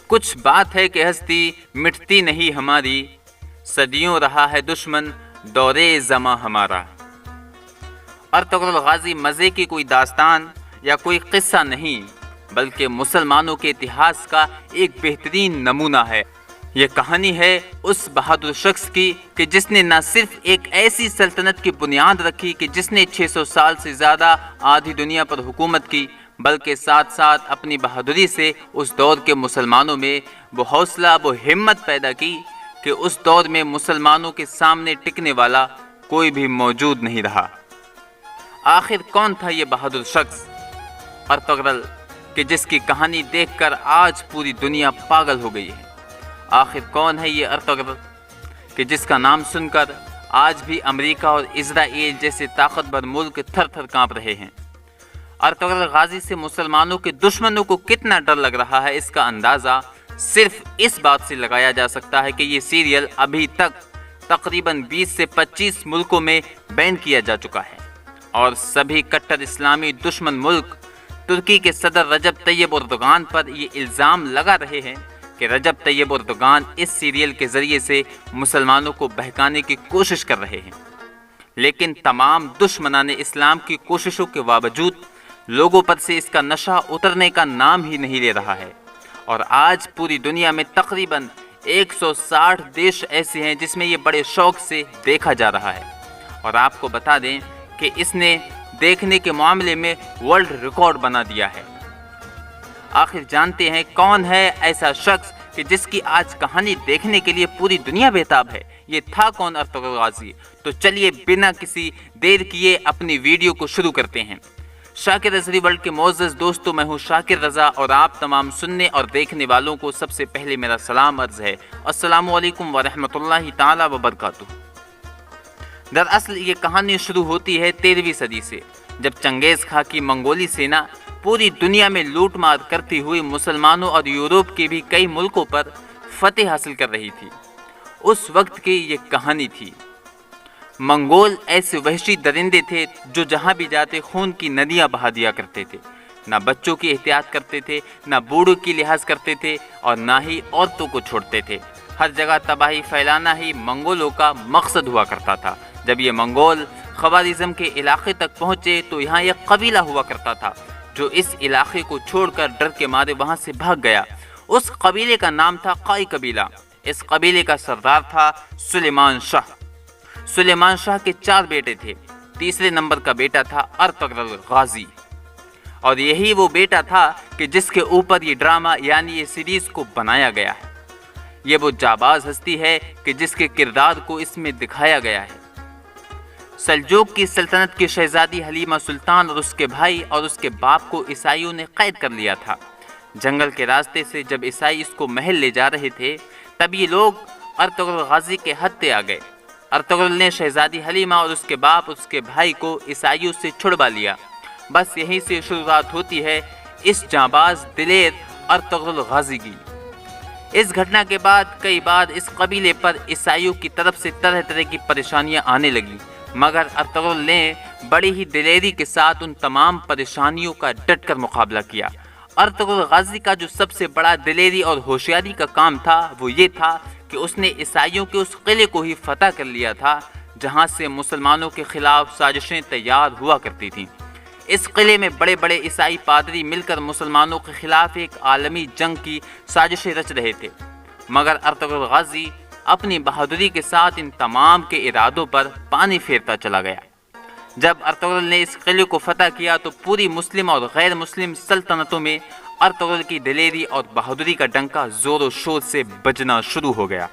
کچھ بات ہے کہ ہستی مٹتی نہیں ہماری، صدیوں رہا ہے دشمن دورے زماں ہمارا۔ ارطغرل غازی مزے کی کوئی داستان یا کوئی قصہ نہیں، بلکہ مسلمانوں کے اتہاس کا ایک بہترین نمونہ ہے۔ یہ کہانی ہے اس بہادر شخص کی کہ جس نے نہ صرف ایک ایسی سلطنت کی بنیاد رکھی کہ جس نے 600 سال سے زیادہ آدھی دنیا پر حکومت کی، بلکہ ساتھ ساتھ اپنی بہادری سے اس دور کے مسلمانوں میں وہ حوصلہ وہ ہمت پیدا کی کہ اس دور میں مسلمانوں کے سامنے ٹکنے والا کوئی بھی موجود نہیں رہا۔ آخر کون تھا یہ بہادر شخص ارطغرل کہ جس کی کہانی دیکھ کر آج پوری دنیا پاگل ہو گئی ہے؟ آخر کون ہے یہ ارطغرل کہ جس کا نام سن کر آج بھی امریکہ اور اسرائیل جیسے طاقتور ملک تھر تھر کانپ رہے ہیں؟ ارطغرل غازی سے مسلمانوں کے دشمنوں کو کتنا ڈر لگ رہا ہے، اس کا اندازہ صرف اس بات سے لگایا جا سکتا ہے کہ یہ سیریل ابھی تک تقریباً 20 سے 25 ملکوں میں بین کیا جا چکا ہے، اور سبھی کٹر اسلامی دشمن ملک ترکی کے صدر رجب طیب اردوغان پر یہ الزام لگا رہے ہیں کہ رجب طیب اردوغان اس سیریل کے ذریعے سے مسلمانوں کو بہکانے کی کوشش کر رہے ہیں۔ لیکن تمام دشمنان اسلام کی کوششوں کے باوجود لوگوں پر سے اس کا نشہ اترنے کا نام ہی نہیں لے رہا ہے، اور آج پوری دنیا میں تقریباً 160 دیش ایسے ہیں جس میں یہ بڑے شوق سے دیکھا جا رہا ہے، اور آپ کو بتا دیں کہ اس نے دیکھنے کے معاملے میں ورلڈ ریکارڈ بنا دیا ہے۔ آخر جانتے ہیں کون ہے ایسا شخص کہ جس کی آج کہانی دیکھنے کے لیے پوری دنیا بےتاب ہے؟ یہ تھا کون ارطغرل غازی؟ تو چلیے بنا کسی دیر کیے اپنی ویڈیو کو شروع کرتے ہیں۔ شاکر ازری ورلڈ کے معزز دوستو، میں ہوں شاکر رضا، اور آپ تمام سننے اور دیکھنے والوں کو سب سے پہلے میرا سلام عرض ہے۔ السلام علیکم ورحمۃ اللہ تعالی وبرکاتہ۔ دراصل یہ کہانی شروع ہوتی ہے 13ویں صدی سے، جب چنگیز خان کی منگولی سینا پوری دنیا میں لوٹ مار کرتی ہوئی مسلمانوں اور یورپ کے بھی کئی ملکوں پر فتح حاصل کر رہی تھی۔ اس وقت کی یہ کہانی تھی۔ منگول ایسے وحشی درندے تھے جو جہاں بھی جاتے خون کی ندیاں بہا دیا کرتے تھے، نہ بچوں کی احتیاط کرتے تھے، نہ بوڑھوں کی لحاظ کرتے تھے، اور نہ ہی عورتوں کو چھوڑتے تھے۔ ہر جگہ تباہی پھیلانا ہی منگولوں کا مقصد ہوا کرتا تھا۔ جب یہ منگول خوارزم کے علاقے تک پہنچے تو یہاں ایک قبیلہ ہوا کرتا تھا جو اس علاقے کو چھوڑ کر ڈر کے مارے وہاں سے بھاگ گیا۔ اس قبیلے کا نام تھا قائی قبیلہ۔ اس قبیلے کا سردار تھا سلیمان شاہ۔ سلیمان شاہ کے 4 بیٹے تھے۔ تیسرے نمبر کا بیٹا تھا ارطغرل غازی، اور یہی وہ بیٹا تھا کہ جس کے اوپر یہ ڈرامہ یعنی یہ سیریز کو بنایا گیا ہے۔ یہ وہ جاباز ہستی ہے کہ جس کے کردار کو اس میں دکھایا گیا ہے۔ سلجوق کی سلطنت کی شہزادی حلیمہ سلطان اور اس کے بھائی اور اس کے باپ کو عیسائیوں نے قید کر لیا تھا۔ جنگل کے راستے سے جب عیسائی اس کو محل لے جا رہے تھے تب یہ لوگ ارطغرل غازی کے ہتھے آ گئے۔ ارطغرل نے شہزادی حلیمہ اور اس کے باپ اور اس کے بھائی کو عیسائیوں سے چھڑوا لیا۔ بس یہیں سے شروعات ہوتی ہے اس جانباز دلیر ارطغرل غازی کی۔ اس گھٹنا کے بعد کئی بار اس قبیلے پر عیسائیوں کی طرف سے طرح طرح کی پریشانیاں آنے لگیں، مگر ارطغرل نے بڑی ہی دلیری کے ساتھ ان تمام پریشانیوں کا ڈٹ کر مقابلہ کیا۔ ارطغرل غازی کا جو سب سے بڑا دلیری اور ہوشیاری کا کام تھا وہ یہ تھا کہ اس نے عیسائیوں کے اس قلعے کو ہی فتح کر لیا تھا جہاں سے مسلمانوں کے خلاف سازشیں تیار ہوا کرتی تھیں۔ اس قلعے میں بڑے بڑے عیسائی پادری مل کر مسلمانوں کے خلاف ایک عالمی جنگ کی سازشیں رچ رہے تھے، مگر ارطغرل غازی اپنی بہادری کے ساتھ ان تمام کے ارادوں پر پانی پھیرتا چلا گیا۔ جب ارطغرل نے اس قلعے کو فتح کیا تو پوری مسلم اور غیر مسلم سلطنتوں میں ارطغرل کی دلیری اور بہادری کا ڈنکا زور و شور سے بجنا شروع ہو گیا،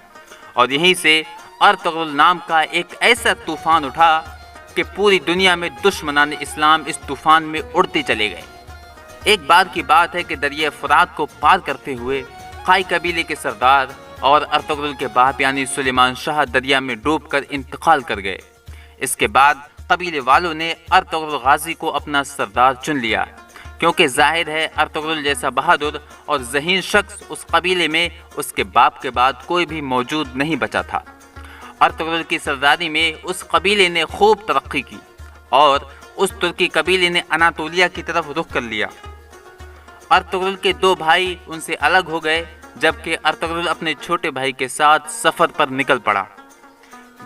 اور یہیں سے ارطغرل نام کا ایک ایسا طوفان اٹھا کہ پوری دنیا میں دشمنان اسلام اس طوفان میں اڑتے چلے گئے۔ ایک بار کی بات ہے کہ دریائے فرات کو پار کرتے ہوئے قائی قبیلے کے سردار اور ارطغرل کے باپ یعنی سلیمان شاہ دریا میں ڈوب کر انتقال کر گئے۔ اس کے بعد قبیلے والوں نے ارطغرل غازی کو اپنا سردار چن لیا، کیونکہ ظاہر ہے ارطغرل جیسا بہادر اور ذہین شخص اس قبیلے میں اس کے باپ کے بعد کوئی بھی موجود نہیں بچا تھا۔ ارطغرل کی سرداری میں اس قبیلے نے خوب ترقی کی اور اس ترکی قبیلے نے اناطولیہ کی طرف رخ کر لیا۔ ارطغرل کے 2 بھائی ان سے الگ ہو گئے، جبکہ ارطغرل اپنے چھوٹے بھائی کے ساتھ سفر پر نکل پڑا۔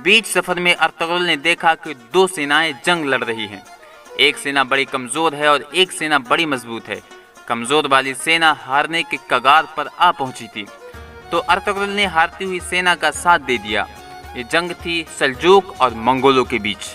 بیچ سفر میں ارطغرل نے دیکھا کہ دو سینائیں جنگ لڑ رہی ہیں، ایک سینا بڑی کمزور ہے اور ایک سینا بڑی مضبوط ہے۔ کمزور والی سینا ہارنے کے کگار پر آ پہنچی تھی، تو ارطغرل نے ہارتی ہوئی سینا کا ساتھ دے دیا۔ یہ جنگ تھی سلجوق اور منگولوں کے بیچ،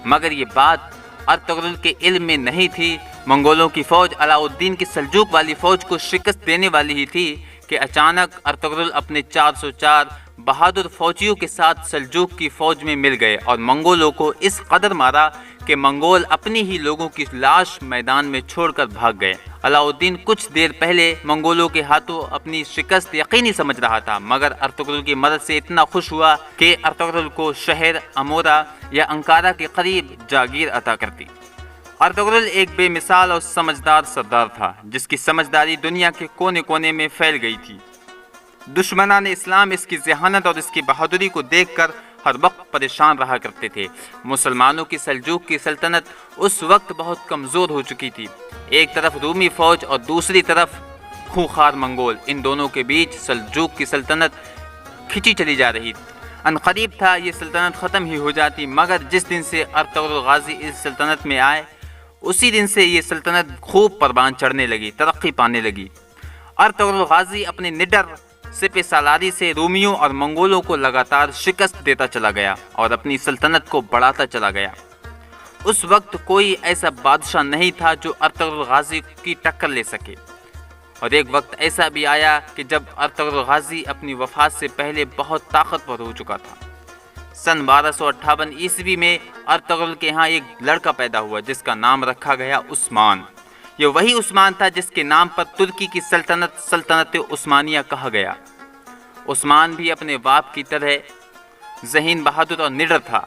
مگر یہ بات ارطغرل کے علم میں نہیں تھی۔ منگولوں کی فوج علاؤالدین کی سلجوق والی فوج کو شکست دینے والی ہی تھی کہ اچانک ارطغرل اپنے 404 بہادر فوجیوں کے ساتھ سلجوق کی فوج میں مل گئے اور منگولوں کو اس قدر مارا کہ منگول اپنی ہی لوگوں کی لاش میدان میں چھوڑ کر بھاگ گئے۔ علاؤالدین کچھ دیر پہلے منگولوں کے ہاتھوں اپنی شکست یقینی سمجھ رہا تھا، مگر ارطغرل کی مدد سے اتنا خوش ہوا کہ ارطغرل کو شہر امورا یا انکارا کے قریب جاگیر عطا کر دی۔ ارطغرل ایک بے مثال اور سمجھدار سردار تھا، جس کی سمجھداری دنیا کے کونے کونے میں پھیل گئی تھی۔ دشمنان اسلام اس کی ذہانت اور اس کی بہادری کو دیکھ کر ہر وقت پریشان رہا کرتے تھے۔ مسلمانوں کی سلجوق کی سلطنت اس وقت بہت کمزور ہو چکی تھی، ایک طرف رومی فوج اور دوسری طرف خونخوار منگول، ان دونوں کے بیچ سلجوق کی سلطنت کھچی چلی جا رہی تھی۔ عنقریب تھا یہ سلطنت ختم ہی ہو جاتی، مگر جس دن سے ارطغرل غازی اس سلطنت میں آئے اسی دن سے یہ سلطنت خوب پروان چڑھنے لگی، ترقی پانے لگی۔ ارطغرل غازی اپنے نڈر سپہ سالاری سے رومیوں اور منگولوں کو لگاتار شکست دیتا چلا گیا اور اپنی سلطنت کو بڑھاتا چلا گیا۔ اس وقت کوئی ایسا بادشاہ نہیں تھا جو ارطغرل غازی کی ٹکر لے سکے، اور ایک وقت ایسا بھی آیا کہ جب ارطغرل غازی اپنی وفات سے پہلے بہت طاقتور ہو چکا تھا۔ سن 1258 عیسوی میں ارطغرل کے ہاں ایک لڑکا پیدا ہوا جس کا نام رکھا گیا عثمان۔ یہ وہی عثمان تھا جس کے نام پر ترکی کی سلطنت عثمانیہ کہا گیا۔ عثمان بھی اپنے باپ کی طرح ذہین، بہادر اور نڈر تھا۔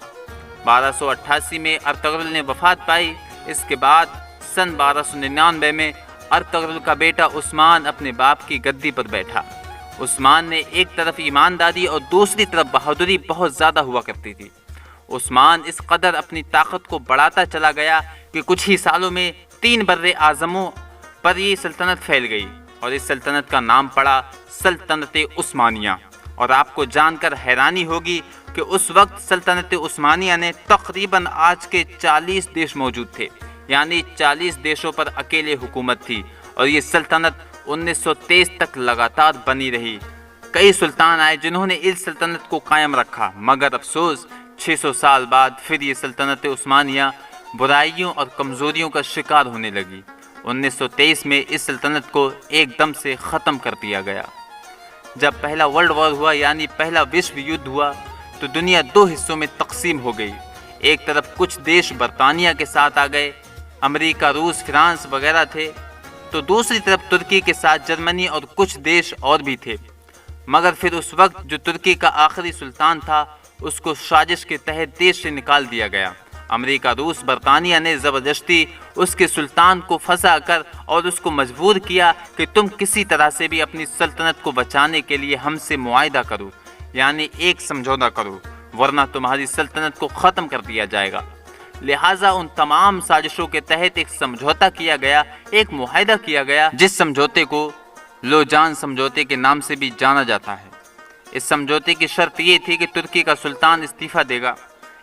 1288 میں ارطغرل نے وفات پائی۔ اس کے بعد سن 1299 میں ارطغرل کا بیٹا عثمان اپنے باپ کی گدی پر بیٹھا۔ عثمان نے ایک طرف ایمانداری اور دوسری طرف بہادری بہت زیادہ ہوا کرتی تھی۔ عثمان اس قدر اپنی طاقت کو بڑھاتا چلا گیا کہ کچھ ہی سالوں میں 3 بر اعظموں پر یہ سلطنت پھیل گئی اور اس سلطنت کا نام پڑا سلطنت عثمانیہ۔ اور آپ کو جان کر حیرانی ہوگی کہ اس وقت سلطنت عثمانیہ نے تقریباً آج کے 40 دیش موجود تھے، یعنی 40 دیشوں پر اکیلے حکومت تھی، اور یہ سلطنت 1923 تک لگاتار بنی رہی۔ کئی سلطان آئے جنہوں نے اس سلطنت کو قائم رکھا، مگر افسوس 600 سال بعد پھر یہ سلطنت عثمانیہ برائیوں اور کمزوریوں کا شکار ہونے لگی۔ 1923 میں اس سلطنت کو ایک دم سے ختم کر دیا گیا۔ جب پہلا ورلڈ وار ہوا، یعنی پہلا وشو یدھ ہوا، تو دنیا 2 حصوں میں تقسیم ہو گئی۔ ایک طرف کچھ دیش برطانیہ کے ساتھ آ گئے، امریکہ، روس، فرانس وغیرہ تھے، تو دوسری طرف ترکی کے ساتھ جرمنی اور کچھ دیش اور بھی تھے۔ مگر پھر اس وقت جو ترکی کا آخری سلطان تھا اس کو سازش کے تحت دیش سے نکال دیا گیا۔ امریکہ، روس، برطانیہ نے زبردستی اس کے سلطان کو پھنسا کر اور اس کو مجبور کیا کہ تم کسی طرح سے بھی اپنی سلطنت کو بچانے کے لیے ہم سے معاہدہ کرو، یعنی ایک سمجھوتا کرو، ورنہ تمہاری سلطنت کو ختم کر دیا جائے گا۔ لہٰذا ان تمام سازشوں کے تحت ایک سمجھوتا کیا گیا، ایک معاہدہ کیا گیا، جس سمجھوتے کو لوجان سمجھوتے کے نام سے بھی جانا جاتا ہے۔ اس سمجھوتے کی شرط یہ تھی کہ ترکی کا سلطان استعفیٰ دے گا،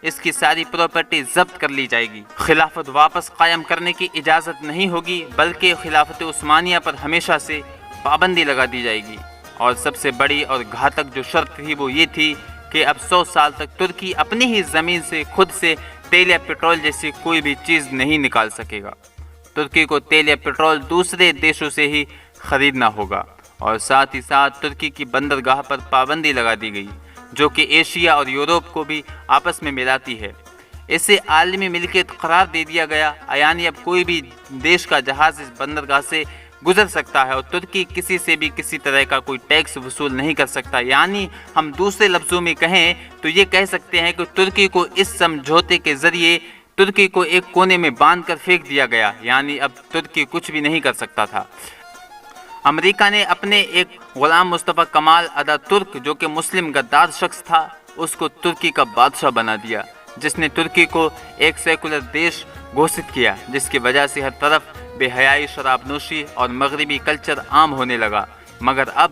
اس کی ساری پراپرٹی ضبط کر لی جائے گی، خلافت واپس قائم کرنے کی اجازت نہیں ہوگی، بلکہ خلافت عثمانیہ پر ہمیشہ سے پابندی لگا دی جائے گی، اور سب سے بڑی اور گھاتک جو شرط تھی وہ یہ تھی کہ اب 100 سال تک ترکی اپنی ہی زمین سے خود سے تیل یا پٹرول جیسی کوئی بھی چیز نہیں نکال سکے گا۔ ترکی کو تیل یا پٹرول دوسرے دیشوں سے ہی خریدنا ہوگا، اور ساتھ ہی ساتھ ترکی کی بندرگاہ پر پابندی لگا دی گئی جو کہ ایشیا اور یورپ کو بھی آپس میں ملاتی ہے۔ اسے عالمی ملکیت قرار دے دیا گیا، یعنی اب کوئی بھی دیش کا جہاز اس بندرگاہ سے گزر سکتا ہے اور ترکی کسی سے بھی کسی طرح کا کوئی ٹیکس وصول نہیں کر سکتا۔ یعنی ہم دوسرے لفظوں میں کہیں تو یہ کہہ سکتے ہیں کہ ترکی کو اس سمجھوتے کے ذریعے ترکی کو ایک کونے میں باندھ کر پھینک دیا گیا، یعنی اب ترکی کچھ بھی نہیں کر سکتا تھا۔ امریکہ نے اپنے ایک غلام مصطفیٰ کمال ادا ترک جو کہ مسلم غدار شخص تھا اس کو ترکی کا بادشاہ بنا دیا، جس نے ترکی کو ایک سیکولر دیش گھوشت کیا، جس کی وجہ سے ہر طرف بے حیائی، شراب نوشی اور مغربی کلچر عام ہونے لگا۔ مگر اب